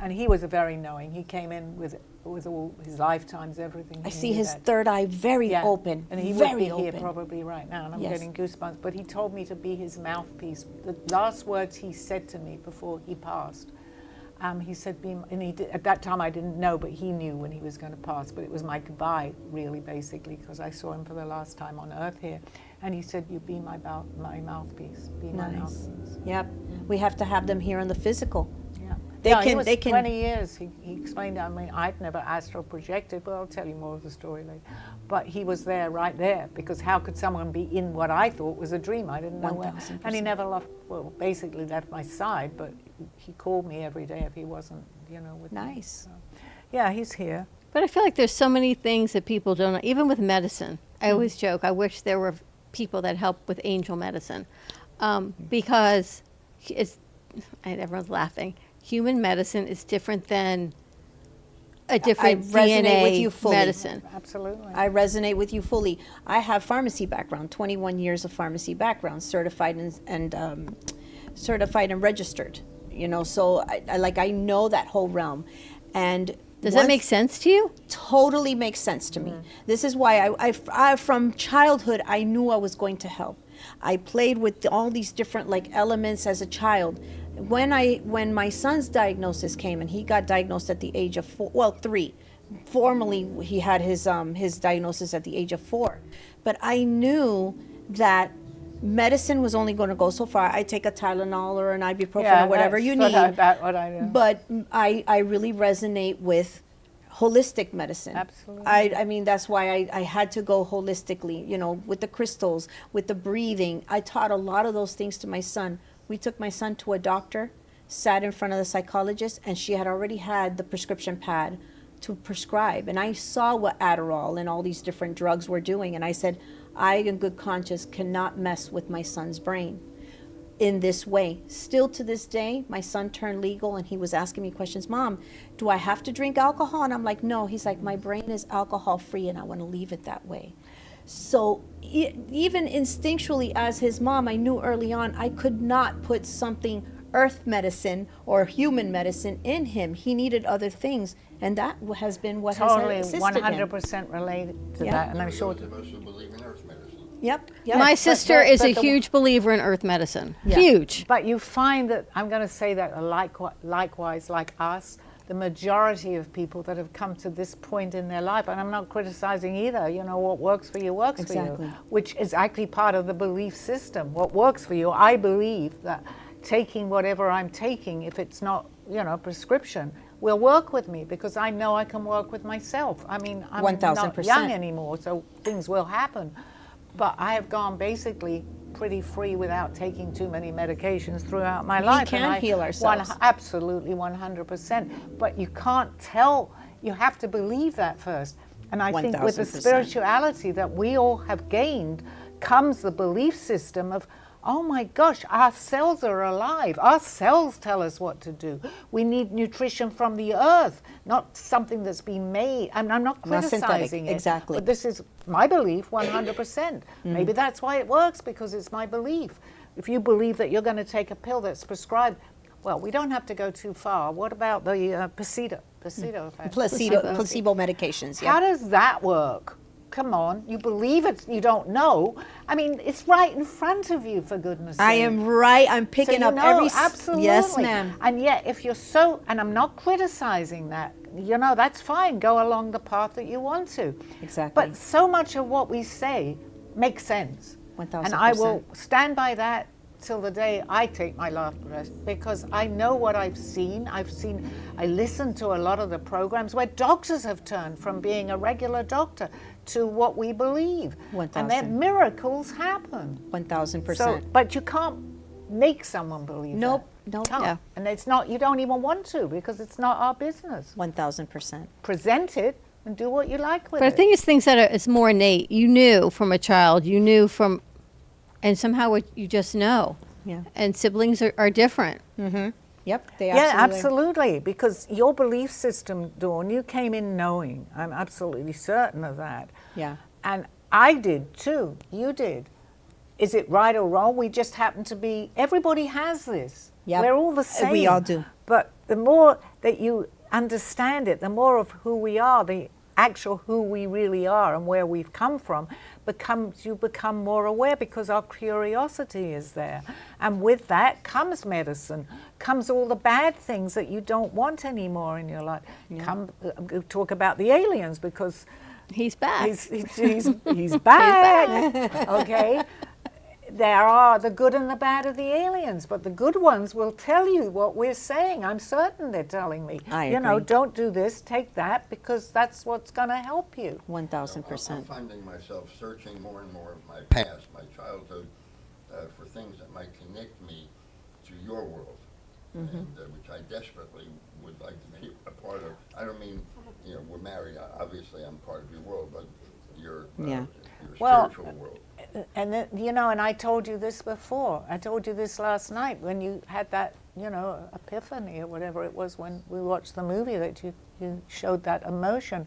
And he was a very knowing. He came in with all his lifetimes, everything. I He see knew his that. third eye very Yeah. open, And he very would be open. here probably right now, and I'm Yes. getting goosebumps. But he told me to be his mouthpiece. The last words he said to me before he passed, he said, and he did, at that time I didn't know, but he knew when he was going to pass. But it was my goodbye, really, basically, because I saw him for the last time on Earth here. And he said, "You be my mouthpiece. Be my Nice. mouthpiece." Yep. We have to have them here on the physical. Yeah. They Yeah, can- he was they can- 20 years. He explained, I mean, I'd never astral projected, but I'll tell you more of the story later. But he was there, right there, because how could someone be in what I thought was a dream? I didn't know where. 1000%. And he never left, well, basically left my side, but he called me every day if he wasn't, with me. Nice. So, yeah, he's here. But I feel like there's so many things that people don't know, even with medicine. I always joke, I wish there were people that help with angel medicine. Because everyone's laughing. Human medicine is different than a different resonate DNA with you fully. medicine. Absolutely. I resonate with you fully. I have pharmacy background, 21 years of pharmacy background, certified and certified and registered. So I know that whole realm, and Does that make sense to you? totally makes sense to me. This is why I from childhood I knew I was going to help. I played with all these different elements as a child. When my son's diagnosis came, and he got diagnosed at the age of 3. Formally, he had his diagnosis at the age of 4. But I knew that medicine was only going to go so far. I take a Tylenol or an ibuprofen or whatever you need. That's what I do. But I really resonate with holistic medicine. Absolutely. I mean, that's why I had to go holistically, with the crystals, with the breathing. I taught a lot of those things to my son. We took my son to a doctor, sat in front of the psychologist, and she had already had the prescription pad to prescribe. And I saw what Adderall and all these different drugs were doing. And I said, I, in good conscience, cannot mess with my son's brain in this way. Still to this day, my son turned legal and he was asking me questions. Mom, do I have to drink alcohol? And I'm like, no. He's like, my brain is alcohol free and I want to leave it that way. So even instinctually as his mom, I knew early on I could not put something earth medicine or human medicine in him. He needed other things, and that has been what Totally, has assisted him. 100% related to Yeah. that, and I'm sure. Those of us who believe in earth medicine. Yep. My sister is a the- huge believer in earth medicine. Yeah. Huge. But you find that, I'm going to say that likewise, like us, the majority of people that have come to this point in their life, and I'm not criticizing either, what works for you works for Exactly. you, which is actually part of the belief system. What works for you, I believe that taking whatever I'm taking, if it's not, prescription, will work with me because I know I can work with myself. I mean, I'm not 1000%. young anymore, so things will happen. But I have gone basically pretty free without taking too many medications throughout my life. can and heal ourselves. Absolutely, 100%. But you can't tell, you have to believe that first. And I think with the 1000%. spirituality that we all have gained comes the belief system of, oh my gosh, our cells are alive. Our cells tell us what to do. We need nutrition from the earth, not something that's been made. I'm not Not synthetic, criticizing it. exactly. But this is my belief, 100%. Maybe that's why it works, because it's my belief. If you believe that you're going to take a pill that's prescribed, well, we don't have to go too far. What about the placebo effect? Placebo medications. How Yeah. does that work? Come on, you believe it, you don't know. I mean, it's right in front of you, for goodness sake. I am right. I'm So picking you up know, every. absolutely. Yes, ma'am. And yet, if you're so, and I'm not criticizing that, that's fine. Go along the path that you want to. Exactly. But so much of what we say makes sense. 1000%. And I will stand by that till the day I take my last breath, because I know what I've seen. I listened to a lot of the programs where doctors have turned from being a regular doctor to what we believe. 1000. And then miracles happen. 1000%. So, but you can't make someone believe Nope, that. nope. Can't. Yeah. And it's not, you don't even want to, because it's not our business. 1000%. Present it and do what you like with But it. I think it's things that it's more innate. You knew from a child, and somehow you just know. Yeah. And siblings are different. Yep. Yep, they Yeah, absolutely. absolutely. Because your belief system, Dawn, you came in knowing. I'm absolutely certain of that. Yeah. And I did too. You did. Is it right or wrong? We just happen to be, everybody has this. Yep. We're all the same. We all do. But the more that you understand it, the more of who we are, the actual who we really are and where we've come from, you become more aware because our curiosity is there. And with that comes medicine, comes all the bad things that you don't want anymore in your life. Talk about the aliens because He's back. he's back. Okay. There are the good and the bad of the aliens, but the good ones will tell you what we're saying. I'm certain they're telling me. I You know, agree. don't do this, take that, because that's what's going to help you. 1,000%. I'm finding myself searching more and more of my past, my childhood, for things that might connect me to your world, and which I desperately would like to be a part of. I don't mean, you know, we're married. Obviously, I'm part of your world, but your Well, spiritual world. And then, you know, and I told you this before. I told you this last night when you had that, you know, epiphany or whatever it was when we watched the movie that you showed that emotion.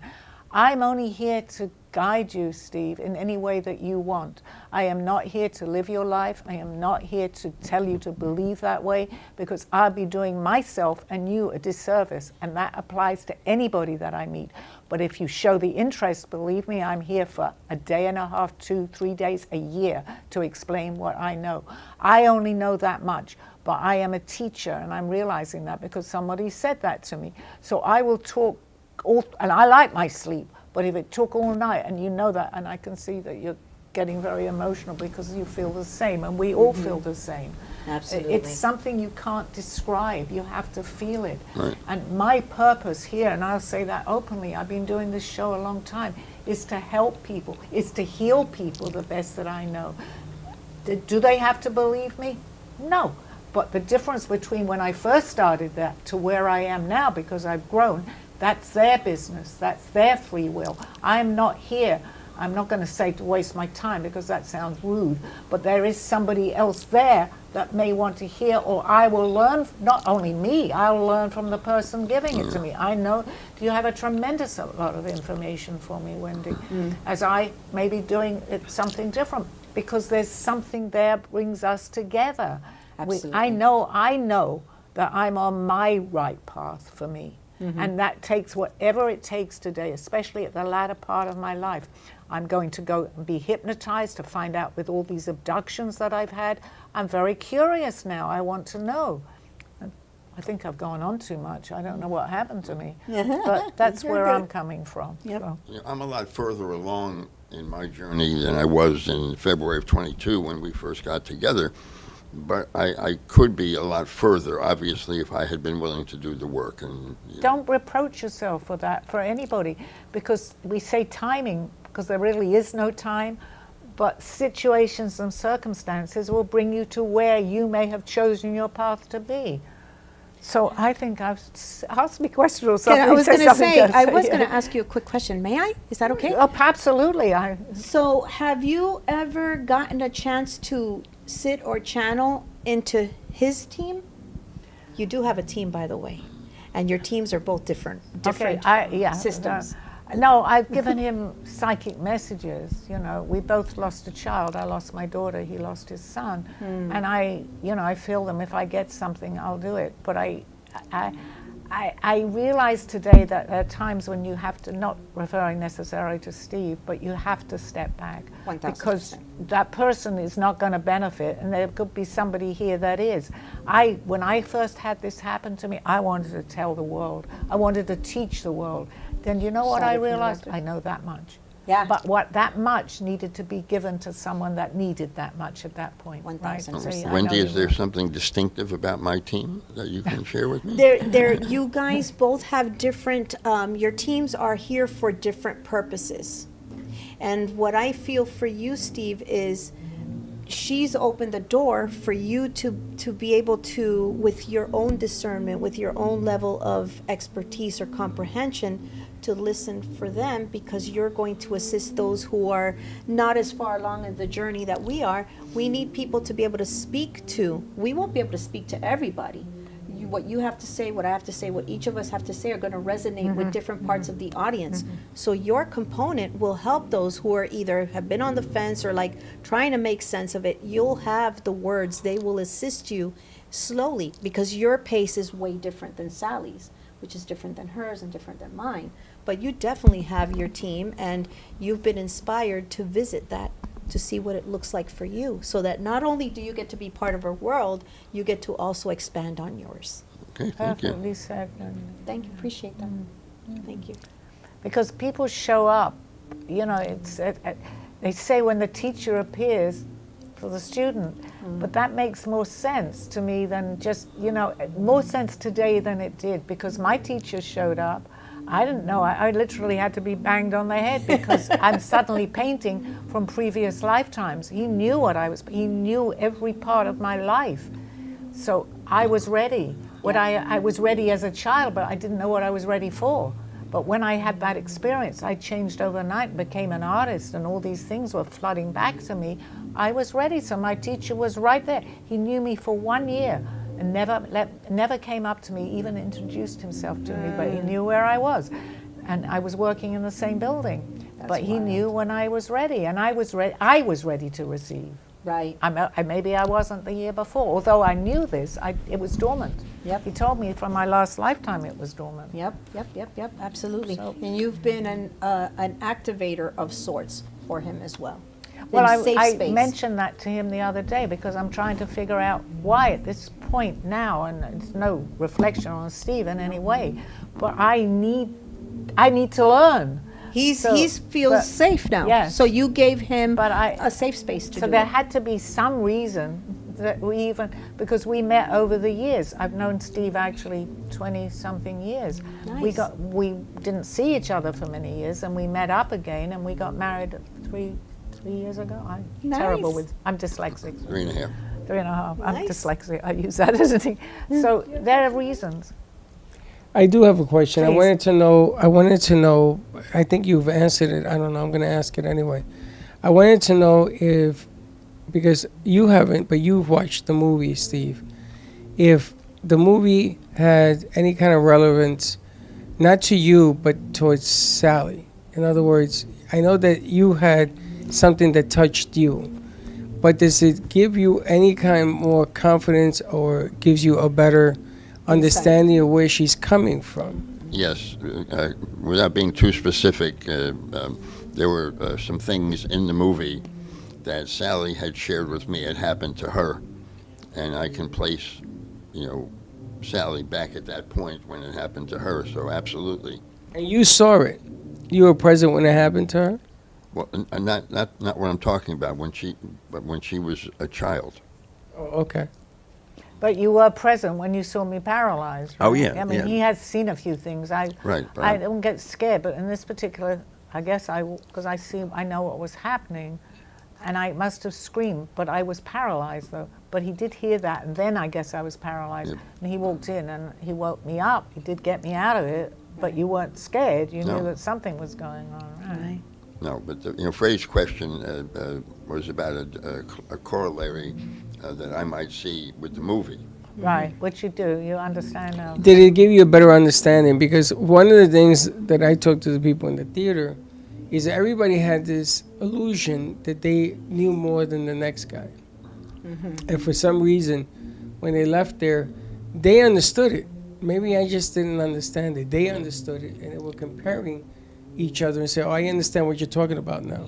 I'm only here to guide you, Steve, in any way that you want. I am not here to live your life. I am not here to tell you to believe that way because I'll be doing myself and you a disservice, and that applies to anybody that I meet. But if you show the interest, believe me, I'm here for a day and a half, 2, 3 days, a year to explain what I know. I only know that much, but I am a teacher, and I'm realizing that because somebody said that to me. So I will talk and I like my sleep, but if it took all night, and you know that, and I can see that you're getting very emotional because you feel the same, and we all feel the same. Absolutely. It's something you can't describe. You have to feel it. Right. And my purpose here, and I'll say that openly, I've been doing this show a long time, is to help people, is to heal people the best that I know. Do they have to believe me? No. But the difference between when I first started that to where I am now, because I've grown, that's their business. That's their free will. I'm not here. I'm not going to say to waste my time because that sounds rude, but there is somebody else there that may want to hear, or I will learn, not only me, I'll learn from the person giving it to me. I know you have a tremendous lot of information for me, Wendy, as I may be doing something different because there's something there brings us together. Absolutely. I know that I'm on my right path for me. And that takes whatever it takes today, especially at the latter part of my life. I'm going to go and be hypnotized to find out with all these abductions that I've had. I'm very curious now. I want to know. I think I've gone on too much. I don't know what happened to me. But that's where I'm coming from. Yep. So. You know, I'm a lot further along in my journey than I was in February of 22 when we first got together. But I could be a lot further, obviously, if I had been willing to do the work. And Don't reproach yourself for that, for anybody, because we say timing, because there really is no time, but situations and circumstances will bring you to where you may have chosen your path to be. So I think I've asked me a question or something. I was going to say, I was going yeah. to ask you a quick question. May I? Is that okay? Oh, absolutely. So have you ever gotten a chance to sit or channel into his team? You do have a team, by the way, and your teams are both different systems. No, I've given him psychic messages. You know, we both lost a child. I lost my daughter. He lost his son. And I feel them. If I get something, I'll do it. But I realize today that there are times when you have to, not referring necessarily to Steve, but you have to step back. 1000%. Because that person is not going to benefit, and there could be somebody here that is. When I first had this happen to me, I wanted to tell the world. I wanted to teach the world. Then you know what I realized? I know that much. Yeah. But what that much needed to be given to someone that needed that much at that point. 1000%. Right? So, I Wendy, know is there something distinctive about my team that you can share with me? You guys both have different, your teams are here for different purposes. And what I feel for you, Steve, is she's opened the door for you to be able to, with your own discernment, with your own level of expertise or comprehension, to listen for them, because you're going to assist those who are not as far along in the journey that we are. We need people to be able to speak to. We won't be able to speak to everybody. what you have to say, what I have to say, what each of us have to say are going to resonate with different parts of the audience. So your component will help those who are either have been on the fence or like trying to make sense of it. You'll have the words. They will assist you slowly because your pace is way different than Sally's, which is different than hers and different than mine. But you definitely have your team, and you've been inspired to visit that, to see what it looks like for you, so that not only do you get to be part of her world, you get to also expand on yours. Okay, thank you. Perfectly said. Thank you, appreciate that. Thank you. Because people show up, you know, they say when the teacher appears for the student, but that makes more sense to me than just, you know, more sense today than it did, because my teacher showed up. I didn't know. I literally had to be banged on the head because I'm suddenly painting from previous lifetimes. He knew he knew every part of my life. So I was ready. I was ready as a child, but I didn't know what I was ready for. But when I had that experience, I changed overnight, became an artist, and all these things were flooding back to me. I was ready, so my teacher was right there. He knew me for 1 year. And never came up to me, even introduced himself to me, but he knew where I was. And I was working in the same building. But he knew when I was ready, and I was ready to receive. Right. Maybe I wasn't the year before, although I knew this, it was dormant. Yep. He told me from my last lifetime it was dormant. Yep, absolutely. So- And you've been an activator of sorts for him as well. Well, In safe I space. mentioned that to him the other day because I'm trying to figure out why at this point now, and it's no reflection on Steve in any way, but I need to learn. He but- feels safe now. yes. So you gave him But a safe space to So do there it. had to be some reason that because we met over the years. I've known Steve actually 20-something years. Nice. We didn't see each other for many years, and we met up again, and we got married 3 years ago. I'm Nice. terrible I'm dyslexic. 3.5. 3.5. I'm Nice. dyslexic. I use that as a thing. So there are reasons. I do have a question. I Please. wanted to know, I think you've answered it. I don't know. I'm going to ask it anyway. I wanted to know because you haven't, but you've watched the movie, Steve, if the movie had any kind of relevance, not to you, but towards Sally. In other words, I know that you had something that touched you, but does it give you any kind more confidence or gives you a better understanding of where she's coming from? Yes, without being too specific, there were some things in the movie that Sally had shared with me had happened to her, and I can place, Sally back at that point when it happened to her. So absolutely. And you saw it. You were present when it happened to her? Well, not what I'm talking about. When she was a child. Oh, okay. But you were present when you saw me paralyzed. Right? Oh, yeah, I mean, yeah. he has seen a few things. Right. I don't get scared, but in this particular, I guess because I know what was happening, and I must have screamed, but I was paralyzed though. But he did hear that, and then I guess I was paralyzed. Yep. And he walked in and he woke me up. He did get me out of it, but you weren't scared. You No. knew that something was going on. Right? No, but Frey's question was about a corollary that I might see with the movie. Right, what you do, you understand now. Did it give you a better understanding? Because one of the things that I talked to the people in the theater is that everybody had this illusion that they knew more than the next guy. And for some reason, when they left there, they understood it. Maybe I just didn't understand it. They understood it, and they were comparing each other and say, "Oh, I understand what you're talking about now."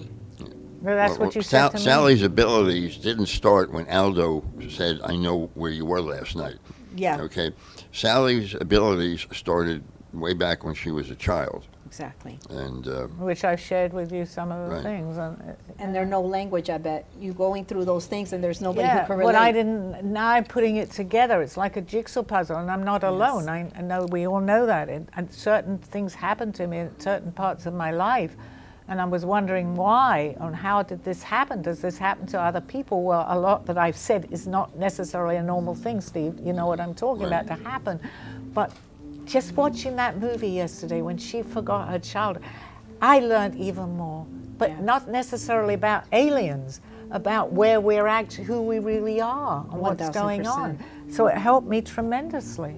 Well, that's what you said to me. Sally's abilities didn't start when Aldo said, "I know where you were last night." Yeah, Okay, Sally's abilities started way back when she was a child, exactly. and Which I've shared with you some of the Right. things. And there's no language, I bet. You going through those things and there's nobody Yeah, who can relate. but I didn't. Now I'm putting it together. It's like a jigsaw puzzle, and I'm not alone. I know we all know that. And certain things happened to me in certain parts of my life, and I was wondering why and how did this happen? Does this happen to other people? Well, a lot that I've said is not necessarily a normal thing, Steve. You know what I'm talking about to happen. But just watching that movie yesterday when she forgot her child, I learned even more. But not necessarily about aliens, about where we're actually, who we really are, and what's going on. So it helped me tremendously.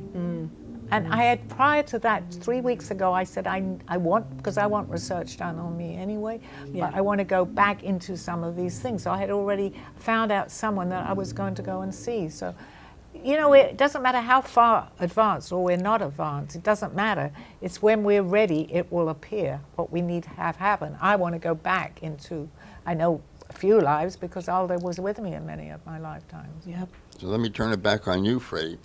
And I had, prior to that, 3 weeks ago, I said, I want, because I want research done on me anyway, but I want to go back into some of these things. So I had already found out someone that I was going to go and see. So, you know, it doesn't matter how far advanced or we're not advanced, it doesn't matter. It's when we're ready, it will appear what we need to have happen. I want to go back into, I know a few lives because Aldo was with me in many of my lifetimes. Yep. So let me turn it back on you, Freddie.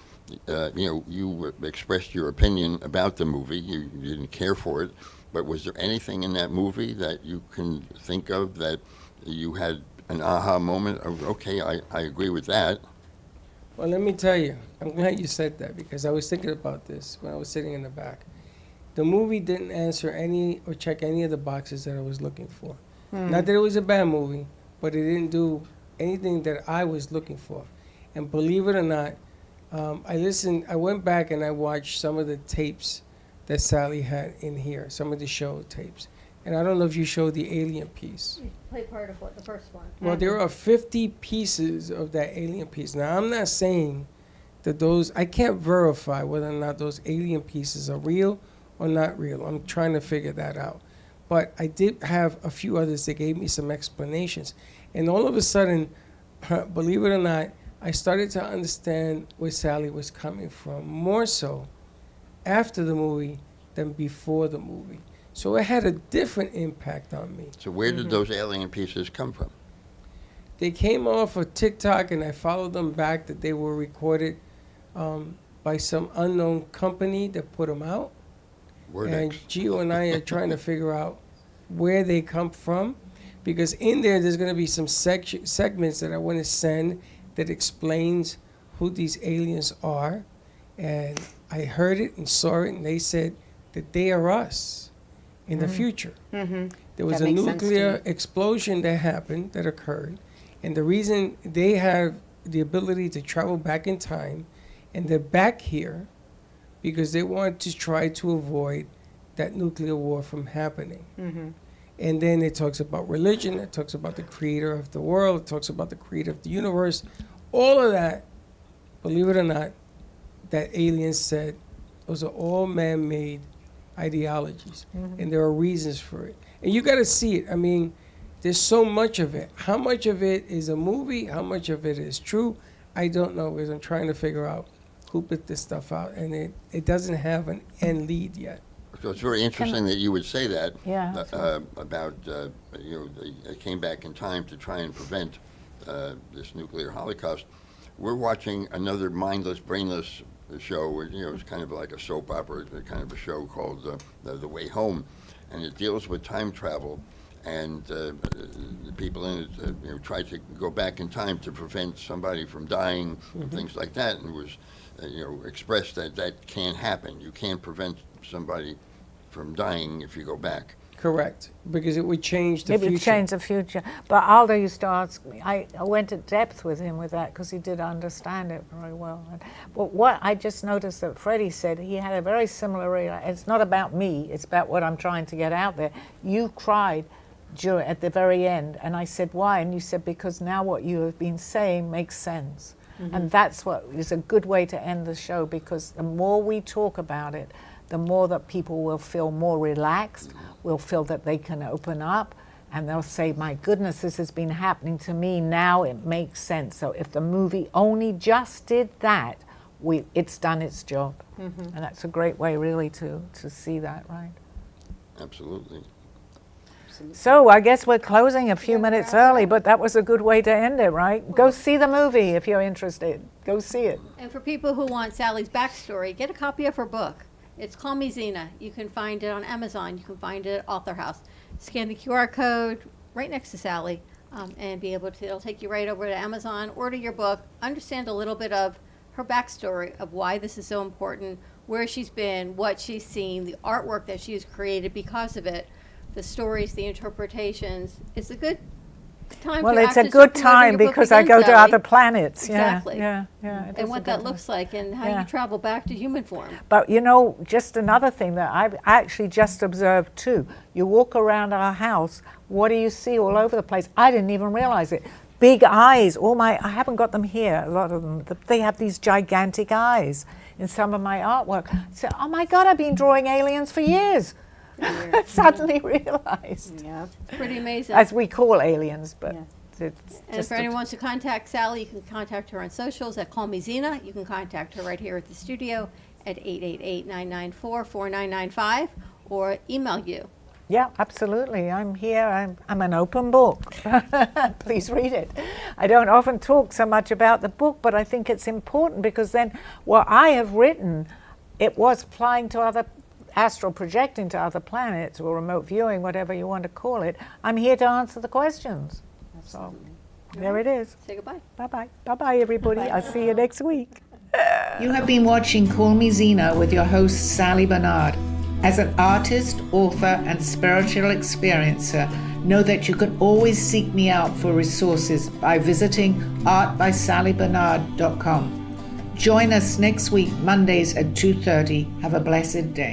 You know, you expressed your opinion about the movie. You didn't care for it, but was there anything in that movie that you can think of that you had an aha moment of, okay, I agree with that? Well, let me tell you, I'm glad you said that because I was thinking about this when I was sitting in the back. The movie didn't answer any or check any of the boxes that I was looking for. Not that it was a bad movie, but it didn't do anything that I was looking for. And believe it or not, I went back and I watched some of the tapes that Sally had in here, some of the show tapes. And I don't know if you showed the alien piece. You play part of what, the first one. Well, there are 50 pieces of that alien piece. Now, I'm not saying that I can't verify whether or not those alien pieces are real or not real. I'm trying to figure that out. But I did have a few others that gave me some explanations. And all of a sudden, believe it or not, I started to understand where Sally was coming from, more so after the movie than before the movie. So it had a different impact on me. So where did those alien pieces come from? They came off of TikTok, and I followed them back that they were recorded by some unknown company that put them out. And Gio and I are trying to figure out where they come from, because in there's going to be some segments that I want to send that explains who these aliens are. And I heard it and saw it, and they said that they are us in the future. There was That a makes sense to nuclear me. explosion that occurred, and the reason they have the ability to travel back in time, and they're back here because they want to try to avoid that nuclear war from happening. And then it talks about religion, it talks about the creator of the world, it talks about the creator of the universe. All of that, believe it or not, that aliens said, those are all man-made ideologies. And there are reasons for it. And you got to see it. I mean, there's so much of it. How much of it is a movie? How much of it is true? I don't know, because I'm trying to figure out who put this stuff out. And it doesn't have an end lead yet. So it's very interesting that you would say that about, you know, they came back in time to try and prevent this nuclear holocaust. We're watching another mindless, brainless show, where, you know, it's kind of like a soap opera, kind of a show called The Way Home, and it deals with time travel, and the people in it, you know, try to go back in time to prevent somebody from dying, and things like that, and it was, you know, expressed that that can't happen. You can't prevent somebody from dying if you go back. Correct, because it would change the future. It would change the future. But Aldo used to ask me, I went at depth with him with that because he did understand it very well. But what I just noticed that Freddie said, he had a very similar, it's not about me, it's about what I'm trying to get out there. You cried at the very end, and I said, why? And you said, because now what you have been saying makes sense. And that's what is a good way to end the show, because the more we talk about it, the more that people will feel more relaxed, will feel that they can open up, and they'll say, my goodness, this has been happening to me, now it makes sense. So if the movie only just did that, it's done its job. And that's a great way really to see that, right? Absolutely. So I guess we're closing a few minutes early, but that was a good way to end it, right? Go see the movie if you're interested. Go see it. And for people who want Sally's backstory, get a copy of her book. It's Call Me Zena. You can find it on Amazon. You can find it at Author House. Scan the QR code right next to Sally and be able to, it'll take you right over to Amazon. Order your book. Understand a little bit of her backstory of why this is so important, where she's been, what she's seen, the artwork that she has created because of it, the stories, the interpretations. It's a good time. Well, to it's a actually good start promoting time your book because I again, go to Sally. other planets. Exactly. Yeah. And what that looks like and how you travel back to human form. But you know, just another thing that I've actually just observed too. You walk around our house, what do you see all over the place? I didn't even realize it. big eyes. I haven't got them here, a lot of them. They have these gigantic eyes in some of my artwork. So, oh my God, I've been drawing aliens for years. Suddenly realized. Yeah. Pretty amazing. As we call aliens, but it's And just if anyone wants to contact Sally, you can contact her on socials at Call Me Zena. You can contact her right here at the studio at 888-994-4995 or email you. yeah, absolutely. I'm here. I'm an open book. Please read it. I don't often talk so much about the book, but I think it's important because then what I have written, it was flying to other astral projecting to other planets or remote viewing, whatever you want to call it. I'm here to answer the questions. So there it is. Say goodbye. Bye-bye. Bye-bye, everybody. I'll see you next week. You have been watching Call Me Zena with your host, Sally Barnard. As an artist, author, and spiritual experiencer, know that you can always seek me out for resources by visiting artbysallybarnard.com. Join us next week, Mondays at 2:30. Have a blessed day.